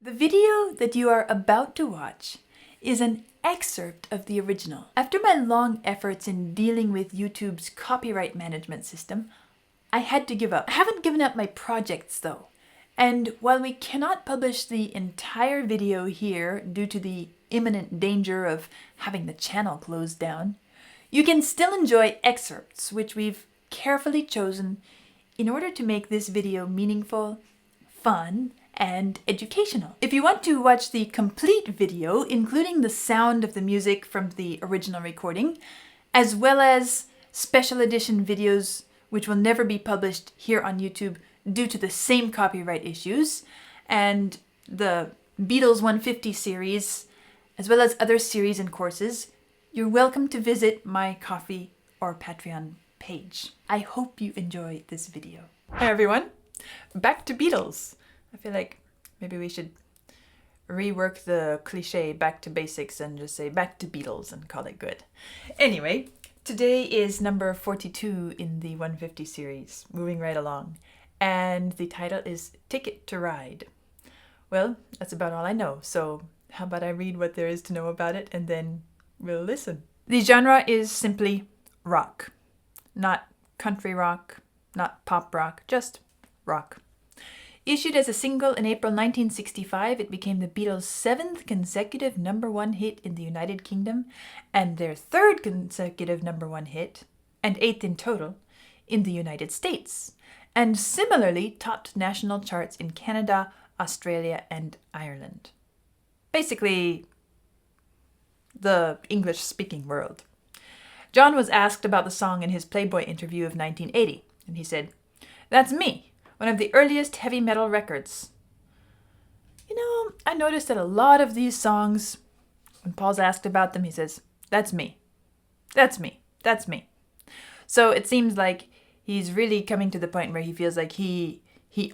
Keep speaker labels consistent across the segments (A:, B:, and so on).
A: The video that you are about to watch is an excerpt of the original. After my long efforts in dealing with YouTube's copyright management system, I had to give up. I haven't given up my projects though. And while we cannot publish the entire video here due to the imminent danger of having the channel closed down, you can still enjoy excerpts which we've carefully chosen in order to make this video meaningful, fun, and educational. If you want to watch the complete video, including the sound of the music from the original recording, as well as special edition videos which will never be published here on YouTube due to the same copyright issues, and the Beatles 150 series, as well as other series and courses, you're welcome to visit my Ko-fi or Patreon page. I hope you enjoy this video. Hi everyone, back to Beatles. I feel like maybe we should rework the cliche back to basics and just say back to Beatles and call it good. Anyway, today is number 42 in the 150 series, moving right along. And the title is Ticket to Ride. Well, that's about all I know, so how about I read what there is to know about it and then we'll listen. The genre is simply rock. Not country rock, not pop rock, just rock. Issued as a single in April 1965, it became the Beatles' 7th consecutive #1 hit in the United Kingdom and their 3rd consecutive #1 hit, and 8th in total, in the United States, and similarly topped national charts in Canada, Australia, and Ireland. Basically, the English-speaking world. John was asked about the song in his Playboy interview of 1980, and he said, "That's me. One of the earliest heavy metal records. You know, I noticed that a lot of these songs, when Paul's asked about them, he says, that's me. That's me. That's me." So it seems like he's really coming to the point where he feels like he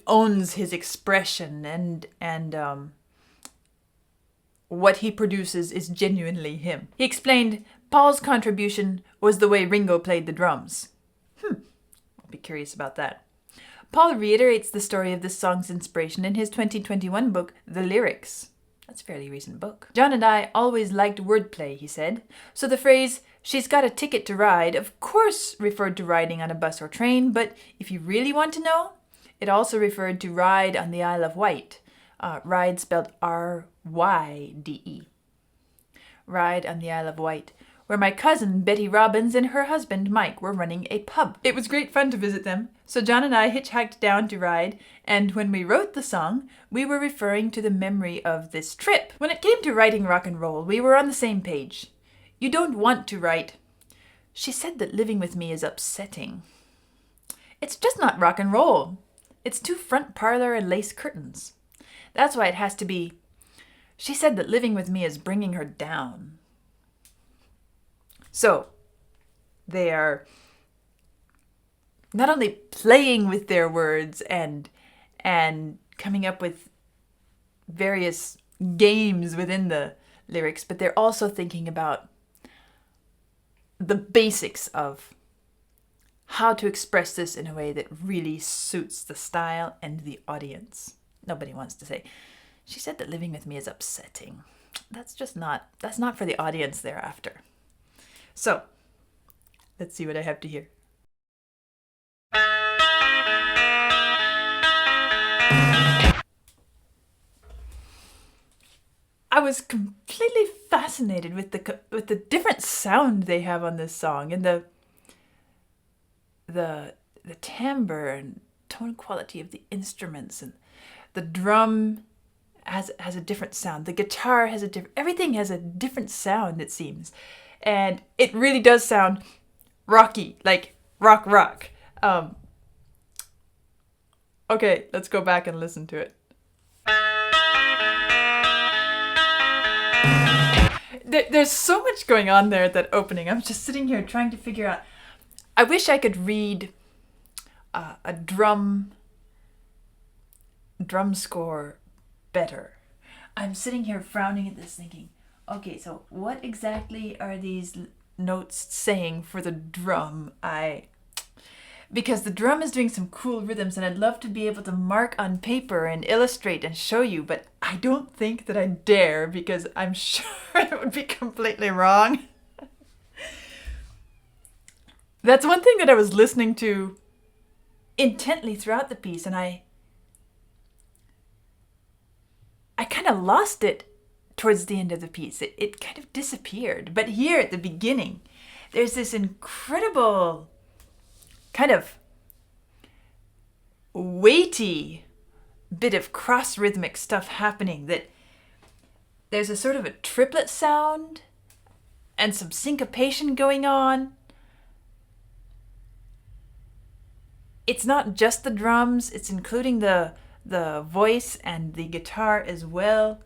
A: owns his expression and what he produces is genuinely him. He explained Paul's contribution was the way Ringo played the drums. I'll be curious about that. Paul reiterates the story of this song's inspiration in his 2021 book, The Lyrics. That's a fairly recent book. "John and I always liked wordplay," he said. So the phrase, "she's got a ticket to ride," of course referred to riding on a bus or train, but if you really want to know, it also referred to ride on the Isle of Wight. Ride spelled R-Y-D-E. Ride on the Isle of Wight, where my cousin Betty Robbins and her husband Mike were running a pub. It was great fun to visit them, so John and I hitchhiked down to ride, and when we wrote the song, we were referring to the memory of this trip. When it came to writing rock and roll, we were on the same page. You don't want to write, "She said that living with me is upsetting." It's just not rock and roll. It's too front parlor and lace curtains. That's why it has to be, "She said that living with me is bringing her down." So, they are not only playing with their words and coming up with various games within the lyrics, but they're also thinking about the basics of how to express this in a way that really suits the style and the audience. Nobody wants to say, "She said that living with me is upsetting." That's not for the audience they're after. So, let's see what I have to hear. I was completely fascinated with the different sound they have on this song, and the timbre and tone quality of the instruments, and the drum has a different sound. The guitar has everything has a different sound, it seems. And it really does sound rocky, like rock. Okay, let's go back and listen to it. There's so much going on there at that opening. I'm just sitting here trying to figure out. I wish I could read a drum score better. I'm sitting here frowning at this thinking, okay, so what exactly are these notes saying for the drum? because the drum is doing some cool rhythms and I'd love to be able to mark on paper and illustrate and show you, but I don't think that I dare because I'm sure it would be completely wrong. That's one thing that I was listening to intently throughout the piece, and I kind of lost it towards the end of the piece. It kind of disappeared. But here at the beginning, there's this incredible kind of weighty bit of cross-rhythmic stuff happening, that there's a sort of a triplet sound and some syncopation going on. It's not just the drums, it's including the voice and the guitar as well.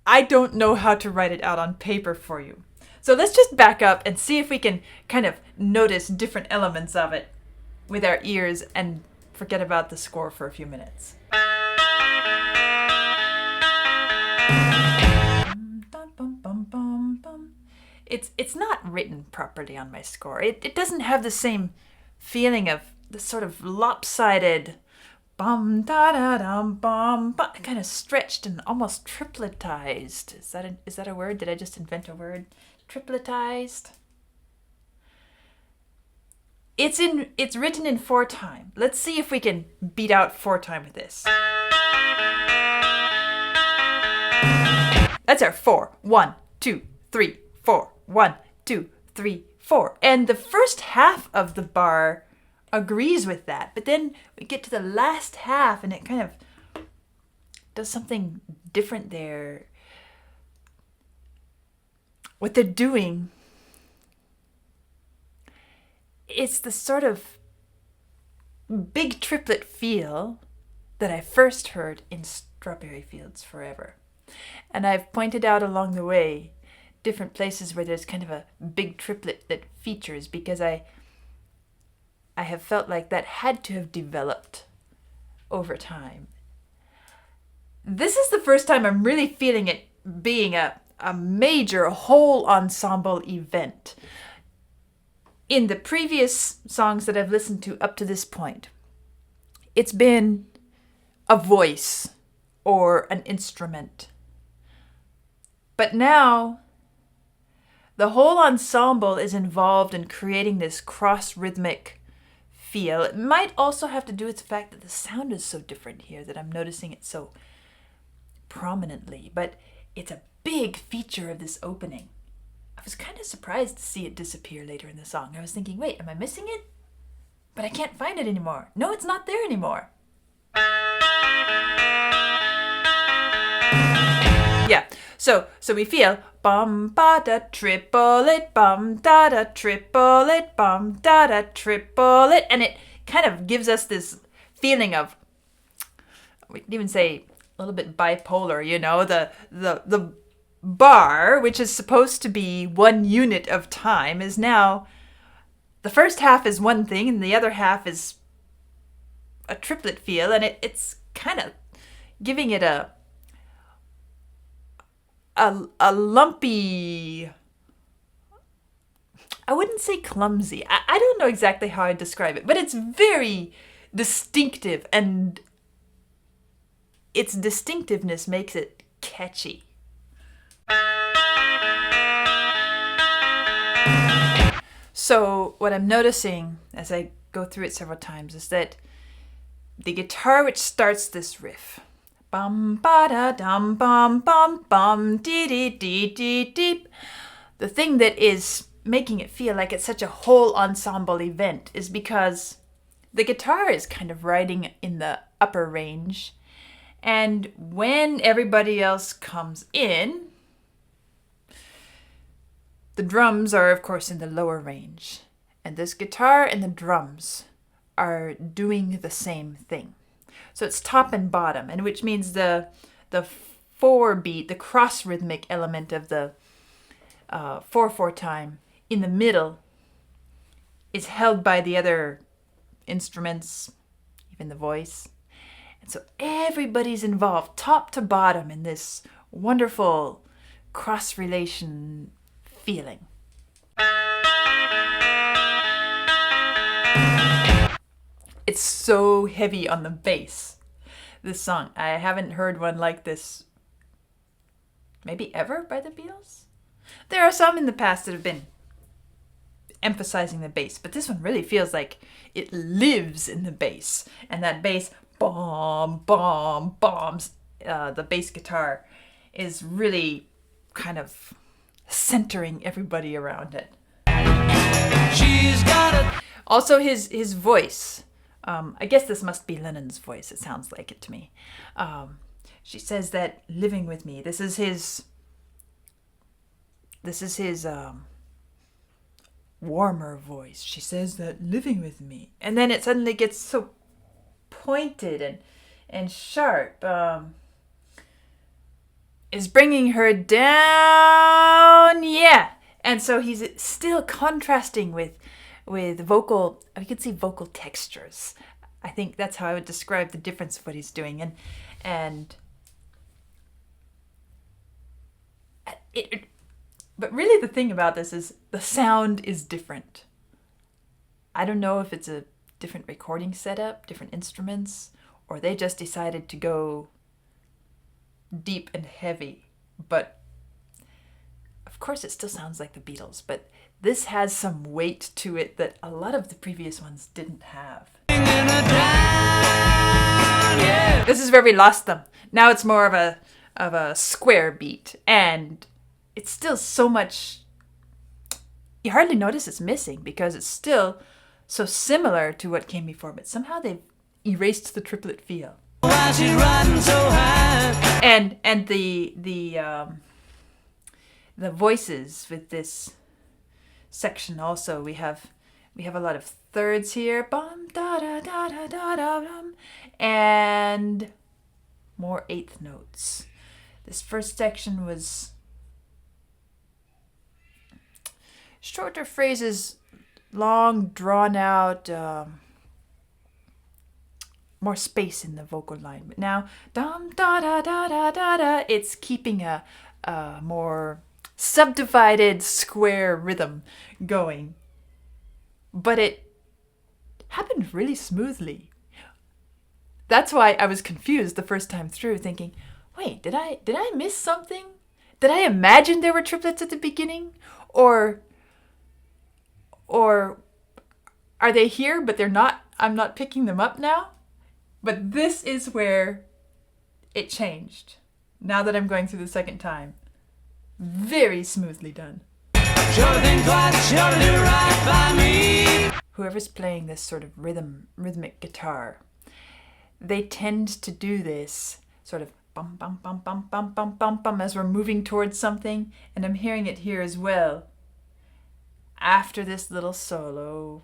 A: I don't know how to write it out on paper for you. So let's just back up and see if we can kind of notice different elements of it with our ears and forget about the score for a few minutes. It's not written properly on my score. It doesn't have the same feeling of the sort of lopsided bum da da dum bum, but kind of stretched and almost tripletized. Is that a word? Did I just invent a word? Tripletized. It's written in 4/time. Let's see if we can beat out 4/time with this. That's our 4. 1, 2, 3, 4. 1, 2, 3, 4. And the first half of the bar agrees with that, but then we get to the last half and it kind of does something different there. What they're doing, it's the sort of big triplet feel that I first heard in Strawberry Fields Forever. And I've pointed out along the way different places where there's kind of a big triplet that features, because I have felt like that had to have developed over time. This is the first time I'm really feeling it being a major whole ensemble event. In the previous songs that I've listened to up to this point, it's been a voice or an instrument. But now, the whole ensemble is involved in creating this cross-rhythmic feel. It might also have to do with the fact that the sound is so different here that I'm noticing it so prominently. But it's a big feature of this opening. I was kind of surprised to see it disappear later in the song. I was thinking, wait, am I missing it? But I can't find it anymore. No, it's not there anymore. Yeah, so we feel bum ba da triplet, bum da da triplet, bum da da triplet, and it kind of gives us this feeling of, we can even say a little bit bipolar, you know, the bar, which is supposed to be one unit of time, is now, the first half is one thing and the other half is a triplet feel, and it's kind of giving it a lumpy, I wouldn't say clumsy. I don't know exactly how I'd describe it, but it's very distinctive, and its distinctiveness makes it catchy. So what I'm noticing as I go through it several times is that the guitar which starts this riff, bum ba da dum bum bum bum dee dee dee dee deep, the thing that is making it feel like it's such a whole ensemble event is because the guitar is kind of riding in the upper range, and when everybody else comes in, the drums are of course in the lower range, and this guitar and the drums are doing the same thing. So it's top and bottom, and which means the 4-beat, the cross-rhythmic element of the 4/4 time in the middle is held by the other instruments, even the voice. And so everybody's involved, top to bottom, in this wonderful cross-relation feeling. It's so heavy on the bass, this song. I haven't heard one like this maybe ever by the Beatles. There are some in the past that have been emphasizing the bass, but this one really feels like it lives in the bass. And that bass, bomb, bomb, bombs, the bass guitar is really kind of centering everybody around it. She's got a... Also his voice. I guess this must be Lennon's voice. It sounds like it to me. She says that living with me. This is his warmer voice. She says that living with me. And then it suddenly gets so pointed and sharp. Is bringing her down. Yeah. And so he's still contrasting with vocal, you can see vocal textures. I think that's how I would describe the difference of what he's doing. But really the thing about this is the sound is different. I don't know if it's a different recording setup, different instruments, or they just decided to go deep and heavy. But of course it still sounds like the Beatles, but this has some weight to it that a lot of the previous ones didn't have. This is where we lost them. Now it's more of a square beat, and it's still so much, you hardly notice it's missing because it's still so similar to what came before, but somehow they've erased the triplet feel. And the voices with this section also, we have a lot of thirds here, bum da da da da da da bum, and more eighth notes. This first section was shorter phrases, long, drawn out, more space in the vocal line. But now, dum da da da da da da, it's keeping a more subdivided square rhythm going. But it happened really smoothly. That's why I was confused the first time through, thinking, wait, did I miss something? Did I imagine there were triplets at the beginning? Or are they here but they're not? I'm not picking them up now? But this is where it changed. Now that I'm going through the second time. Very smoothly done. Whoever's playing this sort of rhythmic guitar, they tend to do this sort of bum bum bum bum bum bum bum bum as we're moving towards something, and I'm hearing it here as well. After this little solo,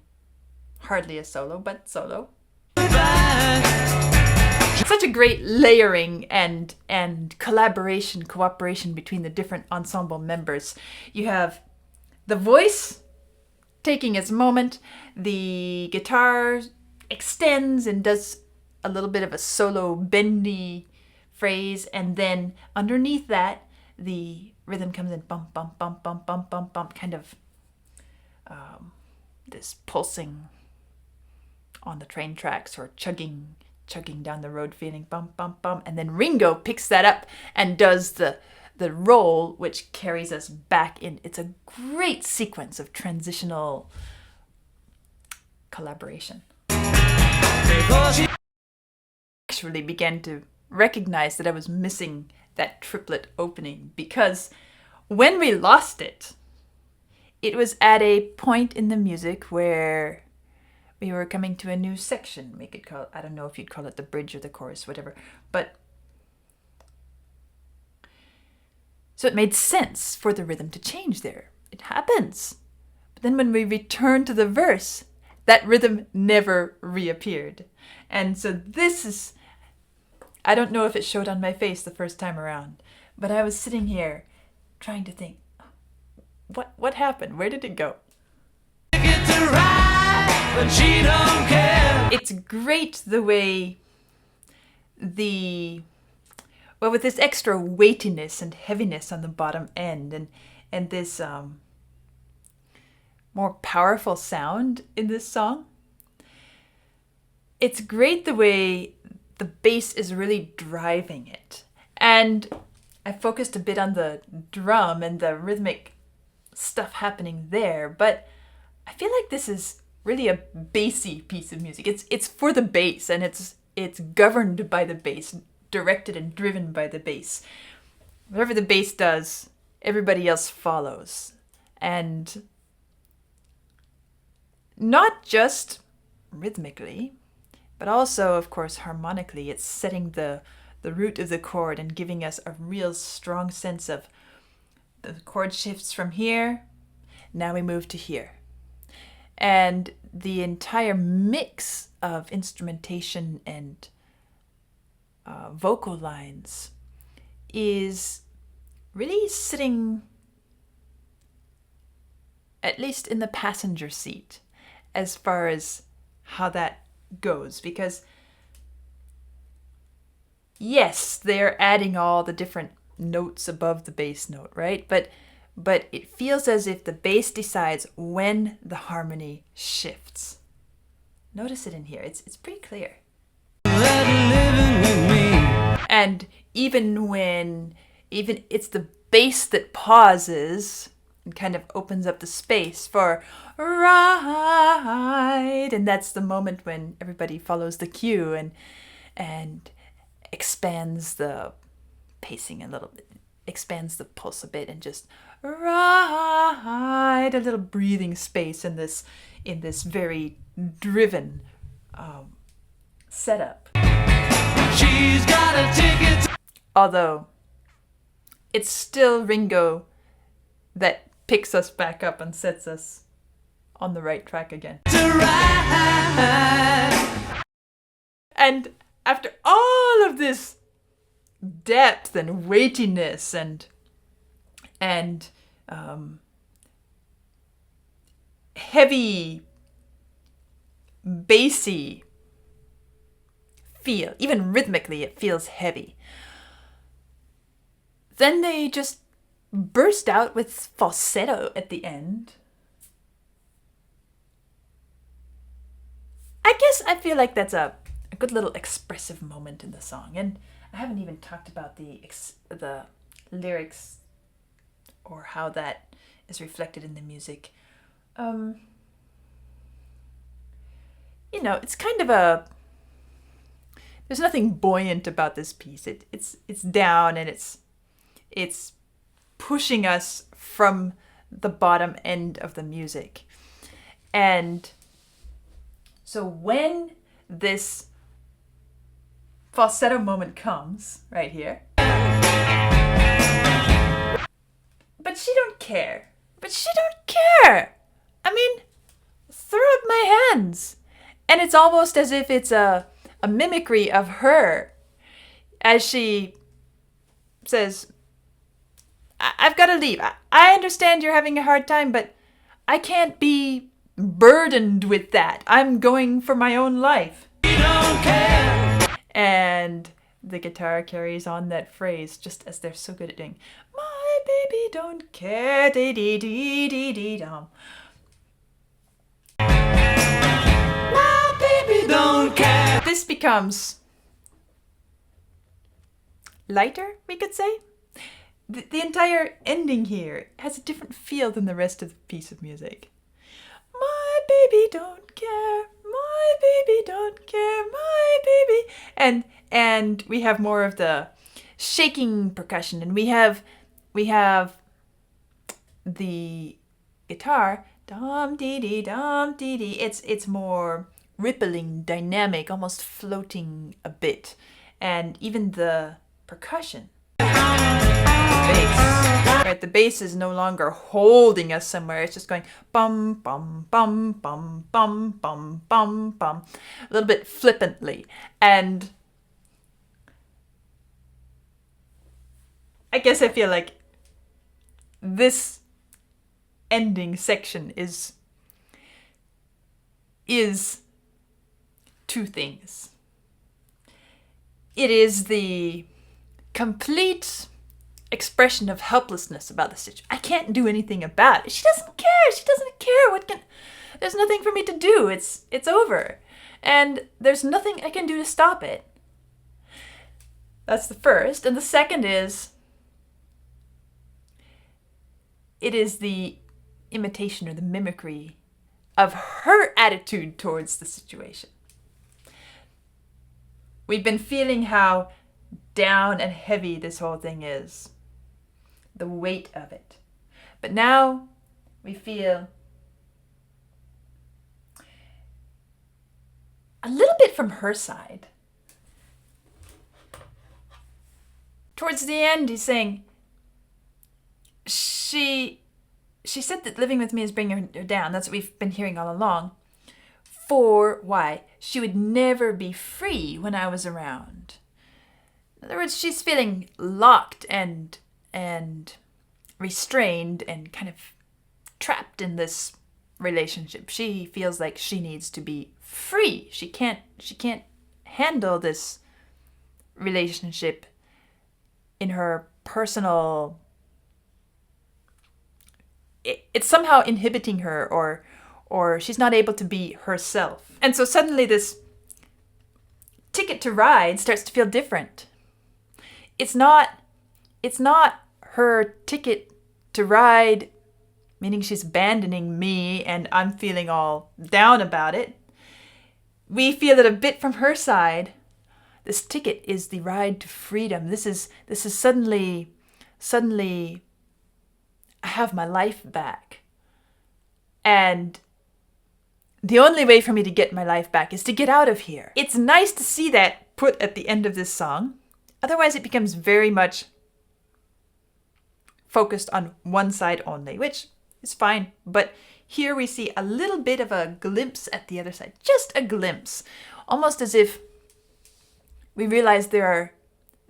A: hardly a solo, but solo. Such a great layering and cooperation between the different ensemble members. You have the voice taking its moment, the guitar extends and does a little bit of a solo bendy phrase, and then underneath that the rhythm comes in bump bump bump bump bump bump bump, kind of this pulsing on the train tracks, or chugging down the road feeling bump bump bump, and then Ringo picks that up and does the roll, which carries us back in. It's a great sequence of transitional collaboration. I actually began to recognize that I was missing that triplet opening, because when we lost it, it was at a point in the music where we were coming to a new section. We could call, I don't know if you'd call it the bridge or the chorus, whatever. But so it made sense for the rhythm to change there. It happens. But then when we return to the verse, that rhythm never reappeared. And so this is, I don't know if it showed on my face the first time around, but I was sitting here trying to think, what happened? Where did it go? But she don't care. It's great the way with this extra weightiness and heaviness on the bottom end, and this more powerful sound in this song. it's great the way the bass is really driving it. And I focused a bit on the drum and the rhythmic stuff happening there, but I feel like this is really a bassy piece of music. It's for the bass, and it's governed by the bass, directed and driven by the bass. Whatever the bass does, everybody else follows. And not just rhythmically, but also, of course, harmonically. It's setting the root of the chord and giving us a real strong sense of the chord shifts from here, now we move to here. And the entire mix of instrumentation and vocal lines is really sitting, at least in the passenger seat, as far as how that goes. Because yes, they're adding all the different notes above the bass note, right? But it feels as if the bass decides when the harmony shifts. Notice it in here. It's pretty clear. And even it's the bass that pauses and kind of opens up the space for ride, and that's the moment when everybody follows the cue and expands the pacing a little bit, expands the pulse a bit, and just ride, a little breathing space in this very driven setup. She's got a ticket. Although it's still Ringo that picks us back up and sets us on the right track again. And after all of this depth and weightiness and heavy, bassy feel, even rhythmically it feels heavy, then they just burst out with falsetto at the end. I guess I feel like that's a good little expressive moment in the song. And I haven't even talked about the lyrics or how that is reflected in the music. It's kind of there's nothing buoyant about this piece. It's down, and it's pushing us from the bottom end of the music. And so when this falsetto moment comes right here, but she don't care. I mean, throw up my hands. And it's almost as if it's a mimicry of her as she says, I've got to leave. I understand you're having a hard time, but I can't be burdened with that. I'm going for my own life. You don't care. And the guitar carries on that phrase just as they're so good at doing. My baby don't care. Dee dee dee dee dee dum. My baby don't care. This becomes lighter, we could say. The entire ending here has a different feel than the rest of the piece of music. My baby don't care. My baby don't care. My baby. And we have more of the shaking percussion, and we have the guitar dum dee dee dum dee dee. It's more rippling, dynamic, almost floating a bit, and even the percussion. Bass. Right, the bass is no longer holding us somewhere. It's just going bum bum bum bum bum bum bum bum, a little bit flippantly. And I guess I feel like this ending section is two things. It is the complete expression of helplessness about the situation. I can't do anything about it. She doesn't care. There's nothing for me to do. It's over. and there's nothing I can do to stop it. That's the first. And the second is, it is the imitation or the mimicry of her attitude towards the situation. We've been feeling how down and heavy this whole thing is, the weight of it. But now we feel a little bit from her side. Towards the end, he's saying, she said that living with me is bringing her down. That's what we've been hearing all along. For why? She would never be free when I was around. In other words, she's feeling locked and restrained and kind of trapped in this relationship. She feels like she needs to be free. She can't handle this relationship in her personal. It's somehow inhibiting her, or she's not able to be herself. And so suddenly this Ticket to Ride starts to feel different. It's not her ticket to ride, meaning she's abandoning me and I'm feeling all down about it. We feel it a bit from her side. This ticket is the ride to freedom. This is suddenly I have my life back. And the only way for me to get my life back is to get out of here. It's nice to see that put at the end of this song. Otherwise, it becomes very much focused on one side only, which is fine. But here we see a little bit of a glimpse at the other side. Just a glimpse. Almost as if we realize there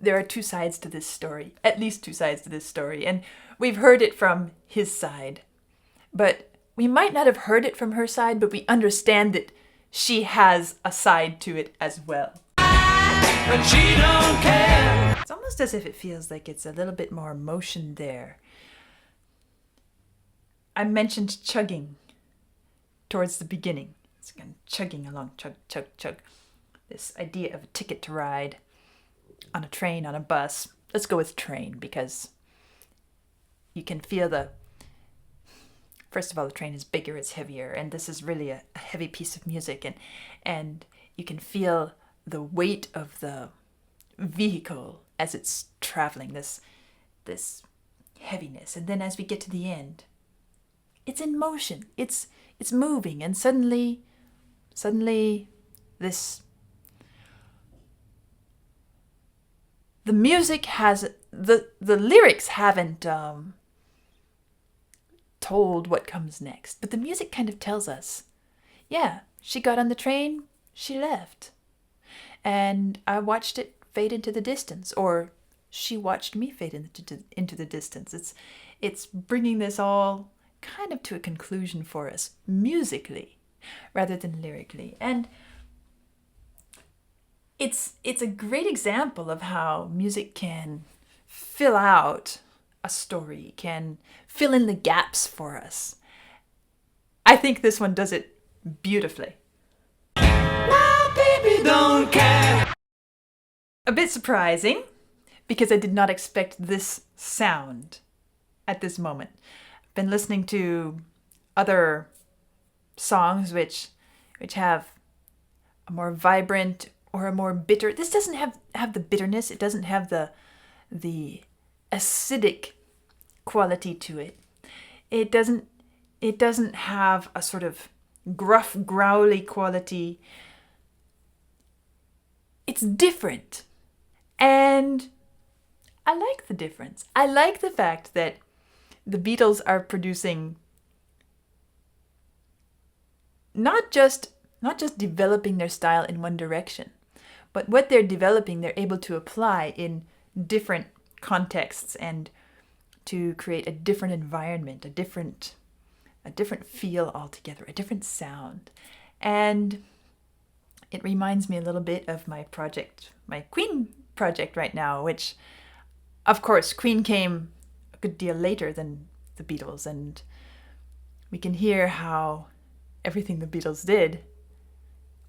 A: are two sides to this story. At least two sides to this story. And we've heard it from his side. But we might not have heard it from her side, but we understand that she has a side to it as well. But she don't care. It's almost as if it feels like it's a little bit more emotion there. I mentioned chugging towards the beginning. It's kind of chugging along, chug, chug, chug. This idea of a ticket to ride on a train, on a bus. Let's go with train because you can feel first of all, the train is bigger, it's heavier, and this is really a heavy piece of music, and you can feel the weight of the vehicle as it's traveling, this heaviness. And then as we get to the end, it's in motion, it's moving, and suddenly this, the music has, the lyrics haven't told what comes next, but the music kind of tells us, yeah, she got on the train, she left. And I watched it fade into the distance, or she watched me fade into the distance. It's bringing this all kind of to a conclusion for us, musically, rather than lyrically. And it's a great example of how music can fill out a story, can fill in the gaps for us. I think this one does it beautifully. My baby don't care. A bit surprising, because I did not expect this sound at this moment. I've been listening to other songs which have a more vibrant or a more bitter. This doesn't have the bitterness. It doesn't have the acidic quality to it. It doesn't have a sort of gruff, growly quality. It's different. And I like the difference. I like the fact that the Beatles are producing not just developing their style in one direction, but what they're developing, they're able to apply in different contexts and to create a different environment, a different feel altogether, a different sound. And it reminds me a little bit of my project, my Queen project right now, which, of course, Queen came a good deal later than the Beatles, and we can hear how everything the Beatles did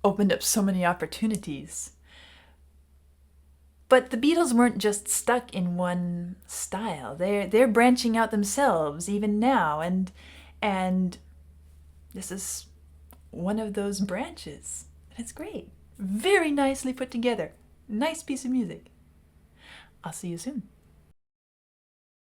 A: opened up so many opportunities. But the Beatles weren't just stuck in one style. They're branching out themselves even now, and this is one of those branches. And it's great. Very nicely put together. Nice piece of music. I'll see you soon.